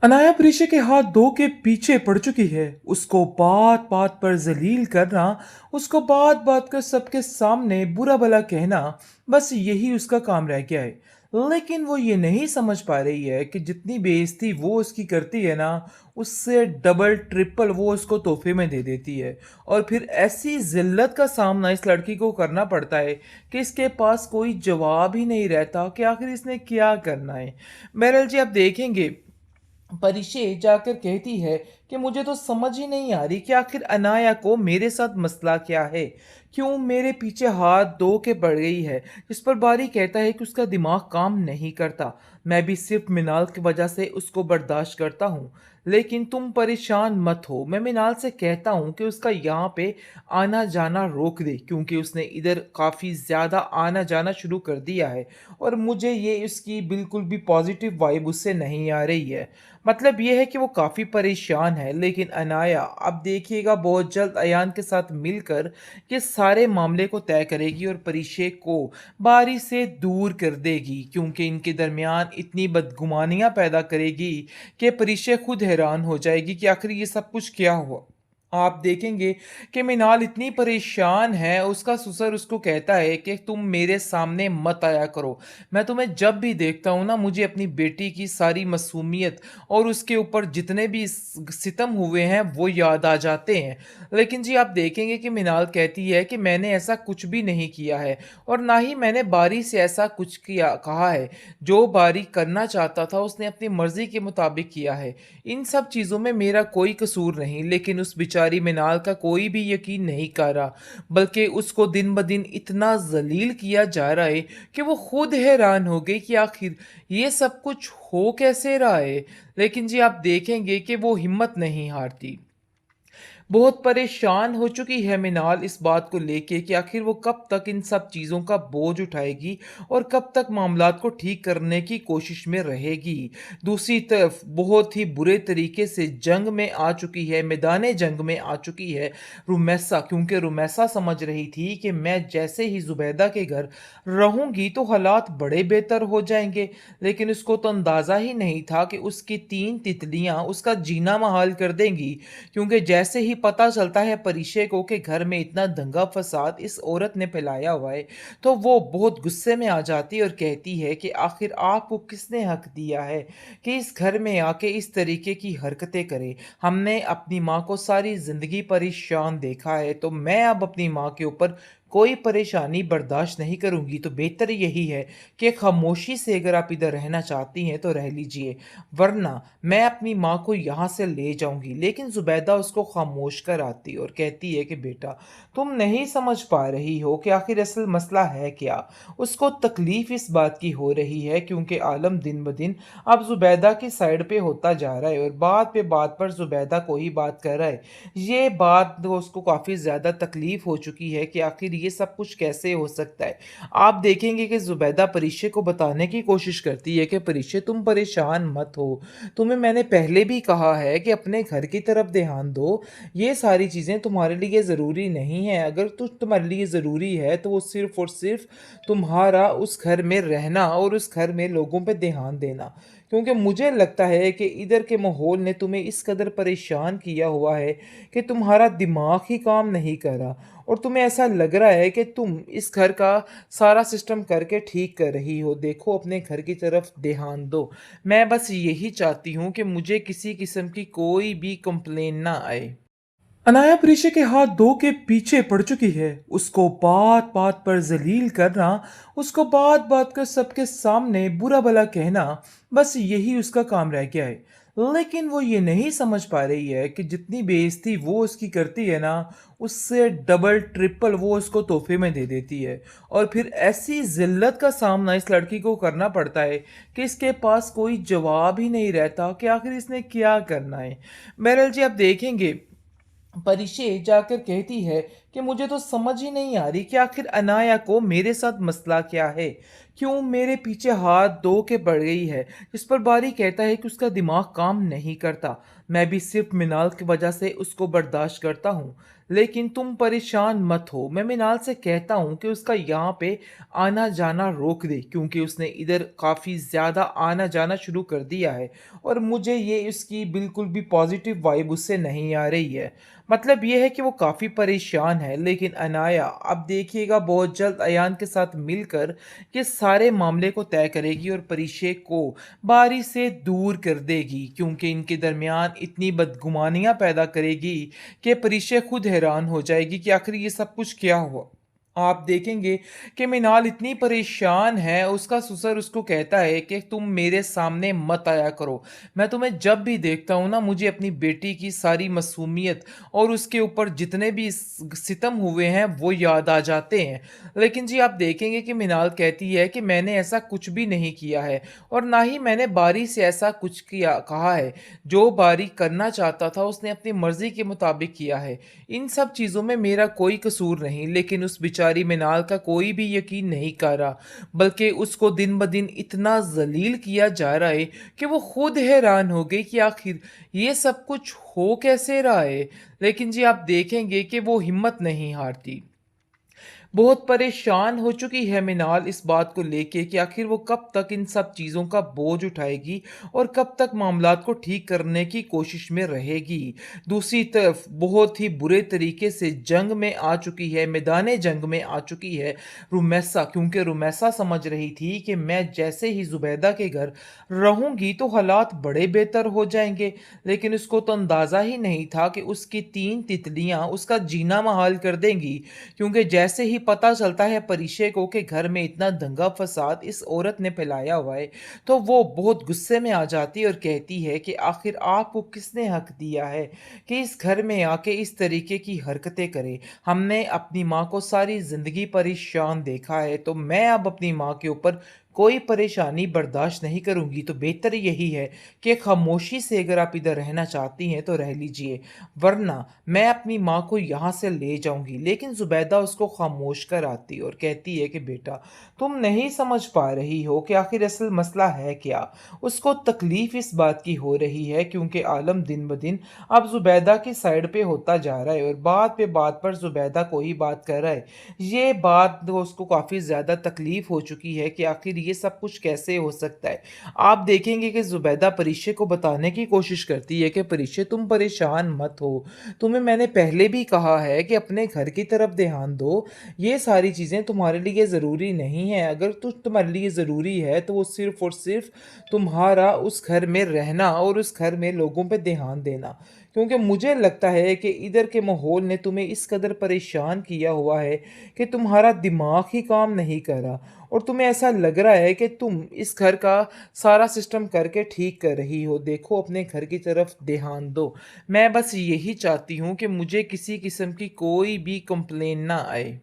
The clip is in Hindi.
अनाया प्रीशे के हाथ दो के पीछे पड़ चुकी है। उसको बात बात पर जलील करना, उसको बात बात कर सबके सामने बुरा भला कहना, बस यही उसका काम रह गया है। लेकिन वो ये नहीं समझ पा रही है कि जितनी बेइज्जती वो उसकी करती है ना, उससे डबल ट्रिपल वो उसको तोहफे में दे देती है। और फिर ऐसी जिल्लत का सामना इस लड़की को करना पड़ता है कि इसके पास कोई जवाब ही नहीं रहता कि आखिर इसने क्या करना है। बहरहाल जी, आप देखेंगे परिशे जाकर कहती है कि मुझे तो समझ ही नहीं आ रही कि आखिर अनाया को मेरे साथ मसला क्या है, क्यों मेरे पीछे हाथ धो के पड़ गई है। इस पर बारी कहता है कि उसका दिमाग काम नहीं करता, मैं भी सिर्फ मिनाल की वजह से उसको बर्दाश्त करता हूँ। लेकिन तुम परेशान मत हो, मैं मिनाल से कहता हूँ कि उसका यहाँ पे आना जाना रोक दे, क्योंकि उसने इधर काफ़ी ज़्यादा आना जाना शुरू कर दिया है और मुझे ये उसकी बिल्कुल भी पॉजिटिव वाइब उससे नहीं आ रही है। मतलब ये है कि वो काफ़ी परेशान है। लेकिन अनाया अब देखिएगा बहुत जल्द अयान के साथ मिलकर ये सारे मामले को तय करेगी और परिशे को बारी से दूर कर देगी, क्योंकि इनके दरमियान इतनी बदगुमानियां पैदा करेगी कि परिशे खुद हैरान हो जाएगी कि आखिर ये सब कुछ क्या हुआ। आप देखेंगे कि मिनाल इतनी परेशान है, उसका ससुर उसको कहता है कि तुम मेरे सामने मत आया करो। मैं तुम्हें जब भी देखता हूँ ना, मुझे अपनी बेटी की सारी मासूमियत और उसके ऊपर जितने भी सितम हुए हैं वो याद आ जाते हैं। लेकिन जी, आप देखेंगे कि मिनाल कहती है कि मैंने ऐसा कुछ भी नहीं किया है और ना ही मैंने बारी से ऐसा कुछ किया कहा है। जो बारी करना चाहता था उसने अपनी मर्जी के मुताबिक किया है। इन सब चीज़ों में मेरा कोई कसूर नहीं। लेकिन उस बेचारी मिनाल का कोई भी यकीन नहीं कर रहा, बल्कि उसको दिन ब दिन इतना जलील किया जा रहा है कि वो खुद हैरान हो गई कि आखिर ये सब कुछ हो कैसे रहा है। लेकिन जी, आप देखेंगे कि वो हिम्मत नहीं हारती। बहुत परेशान हो चुकी है मिनाल इस बात को लेके कि आखिर वो कब तक इन सब चीज़ों का बोझ उठाएगी और कब तक मामलात को ठीक करने की कोशिश में रहेगी। दूसरी तरफ बहुत ही बुरे तरीके से जंग में आ चुकी है, मैदान जंग में आ चुकी है रुमैसा, क्योंकि रुमैसा समझ रही थी कि मैं जैसे ही जुबैदा के घर रहूंगी तो हालात बड़े बेहतर हो जाएंगे। लेकिन उसको तो अंदाज़ा ही नहीं था कि उसकी तीन तितलियां उसका जीना महाल कर देंगी, क्योंकि जैसे ही पता चलता है परिशे को कि घर में इतना दंगा फसाद इस औरत ने फैलाया हुआ है, तो वो बहुत गुस्से में आ जाती है और कहती है कि आखिर आपको किसने हक दिया है कि इस घर में आके इस तरीके की हरकतें करे। हमने अपनी माँ को सारी जिंदगी परेशान देखा है, तो मैं अब अपनी माँ के ऊपर कोई परेशानी बर्दाश्त नहीं करूंगी। तो बेहतर यही है कि खामोशी से अगर आप इधर रहना चाहती हैं तो रह लीजिए, वरना मैं अपनी माँ को यहाँ से ले जाऊंगी। लेकिन जुबैदा उसको खामोश कर आती और कहती है कि बेटा, तुम नहीं समझ पा रही हो कि आखिर असल मसला है क्या। उसको तकलीफ इस बात की हो रही है क्योंकि आलम दिन ब दिन अब जुबैदा की साइड पे होता जा रहा है और बात पे बात पर जुबैदा को ही बात कर रहा है। ये बात तो उसको काफ़ी ज़्यादा तकलीफ हो चुकी है कि आखिर ये सब कुछ कैसे हो सकता है। आप देखेंगे कि जुबैदा परिशे को बताने की कोशिश करती है कि परिशे, तुम परेशान मत हो, तुम्हें मैंने पहले भी कहा है कि अपने घर की तरफ ध्यान दो। ये सारी चीज़ें तुम्हारे लिए ज़रूरी नहीं है। अगर तुम्हारे लिए ज़रूरी है तो वो सिर्फ़ और सिर्फ़ तुम्हारा उस घर में रहना और उस घर में लोगों पे ध्यान देना। क्योंकि मुझे लगता है कि इधर के माहौल ने तुम्हें इस कदर परेशान किया हुआ है कि तुम्हारा दिमाग ही काम नहीं कर रहा और तुम्हें ऐसा लग रहा है कि तुम इस घर का सारा सिस्टम करके ठीक कर रही हो। देखो, अपने घर की तरफ ध्यान दो। मैं बस यही चाहती हूँ कि मुझे किसी किस्म की कोई भी कंप्लेन ना आए। अनाया प्रीशे के हाथ दो के पीछे पड़ चुकी है। उसको बात बात पर जलील करना, उसको बात बात कर सबके सामने बुरा भला कहना, बस यही उसका काम रह गया है। लेकिन वो ये नहीं समझ पा रही है कि जितनी बेइज्जती वो उसकी करती है ना, उससे डबल ट्रिपल वो उसको तोहफे में दे देती है। और फिर ऐसी जिल्लत का सामना इस लड़की को करना पड़ता है कि इसके पास कोई जवाब ही नहीं रहता कि आखिर इसने क्या करना है। बहरहाल जी, आप देखेंगे परिशे जाकर कहती है कि मुझे तो समझ ही नहीं आ रही कि आखिर अनाया को मेरे साथ मसला क्या है। क्यों मेरे पीछे हाथ धो के पड़ गई है। इस पर बारी कहता है कि उसका दिमाग काम नहीं करता। मैं भी सिर्फ मिनाल की वजह से उसको बर्दाश्त करता हूँ। लेकिन तुम परेशान मत हो, मैं मिनाल से कहता हूँ कि उसका यहाँ पे आना जाना रोक दे, क्योंकि उसने इधर काफ़ी ज़्यादा आना जाना शुरू कर दिया है और मुझे ये इसकी बिल्कुल भी पॉजिटिव वाइब उससे नहीं आ रही है। मतलब ये है कि वो काफ़ी परेशान है। लेकिन अनाया अब देखिएगा बहुत जल्द अयान के साथ मिलकर ये सारे मामले को तय करेगी और परिचय को बारी से दूर कर देगी, क्योंकि इनके दरमियान इतनी बदगुमानियां पैदा करेगी कि परिचय खुद हैरान हो जाएगी कि आखिर ये सब कुछ क्या हुआ। आप देखेंगे कि मिनाल इतनी परेशान है, उसका ससुर उसको कहता है कि तुम मेरे सामने मत आया करो। मैं तुम्हें जब भी देखता हूँ ना, मुझे अपनी बेटी की सारी मासूमियत और उसके ऊपर जितने भी सितम हुए हैं वो याद आ जाते हैं। लेकिन जी आप देखेंगे कि मिनाल कहती है कि मैंने ऐसा कुछ भी नहीं किया है और ना ही मैंने बारी से ऐसा कुछ किया कहा है। जो बारी करना चाहता था उसने अपनी मर्जी के मुताबिक किया है। इन सब चीज़ों में मेरा कोई कसूर नहीं। लेकिन उस बेचारी मिनाल का कोई भी यकीन नहीं कर रहा, बल्कि उसको दिन ब दिन इतना जलील किया जा रहा है कि वो खुद हैरान हो गई कि आखिर ये सब कुछ हो कैसे रहा है। लेकिन जी आप देखेंगे कि वो हिम्मत नहीं हारती। बहुत परेशान हो चुकी है मिनाल इस बात को लेके कि आखिर वो कब तक इन सब चीज़ों का बोझ उठाएगी और कब तक मामलात को ठीक करने की कोशिश में रहेगी। दूसरी तरफ बहुत ही बुरे तरीके से जंग में आ चुकी है, मैदान जंग में आ चुकी है रुमैसा, क्योंकि रुमैसा समझ रही थी कि मैं जैसे ही जुबैदा के घर रहूंगी तो हालात बड़े बेहतर हो जाएंगे। लेकिन उसको तो अंदाज़ा ही नहीं था कि उसकी 3 तितलियां उसका जीना महाल कर देंगी, क्योंकि जैसे ही पता चलता है परिचय को कि घर में इतना दंगा फसाद इस औरत ने फैलाया हुआ है, तो वो बहुत गुस्से में आ जाती है और कहती है कि आखिर आपको किसने हक दिया है कि इस घर में आके इस तरीके की हरकतें करे। हमने अपनी माँ को सारी जिंदगी परेशान देखा है, तो मैं अब अपनी माँ के ऊपर कोई परेशानी बर्दाश्त नहीं करूंगी। तो बेहतर यही है कि खामोशी से अगर आप इधर रहना चाहती हैं तो रह लीजिए, वरना मैं अपनी माँ को यहाँ से ले जाऊंगी। लेकिन जुबैदा उसको खामोश कर आती और कहती है कि बेटा, तुम नहीं समझ पा रही हो कि आखिर असल मसला है क्या। उसको तकलीफ इस बात की हो रही है क्योंकि आलम दिन ब दिन अब जुबैदा की साइड पे होता जा रहा है और बात पे बात पर जुबैदा को ही बात कर रहा है। ये बात तो उसको काफ़ी ज़्यादा तकलीफ हो चुकी है कि आखिर ये सब कुछ कैसे हो सकता है। आप देखेंगे कि जुबैदा परिश्य को बताने की कोशिश करती है कि परिश्य तुम परेशान मत हो, तुम्हें मैंने पहले भी कहा है कि अपने घर की तरफ ध्यान दो। ये सारी चीज़ें तुम्हारे लिए ज़रूरी नहीं है। अगर तुम्हारे लिए ज़रूरी है तो वो सिर्फ़ और सिर्फ़ तुम्हारा उस घर में रहना और उस घर में लोगों पे ध्यान देना। क्योंकि मुझे लगता है कि इधर के माहौल ने तुम्हें इस कदर परेशान किया हुआ है कि तुम्हारा दिमाग ही काम नहीं कर रहा और तुम्हें ऐसा लग रहा है कि तुम इस घर का सारा सिस्टम करके ठीक कर रही हो। देखो अपने घर की तरफ ध्यान दो। मैं बस यही चाहती हूँ कि मुझे किसी किस्म की कोई भी कंप्लेन ना आए।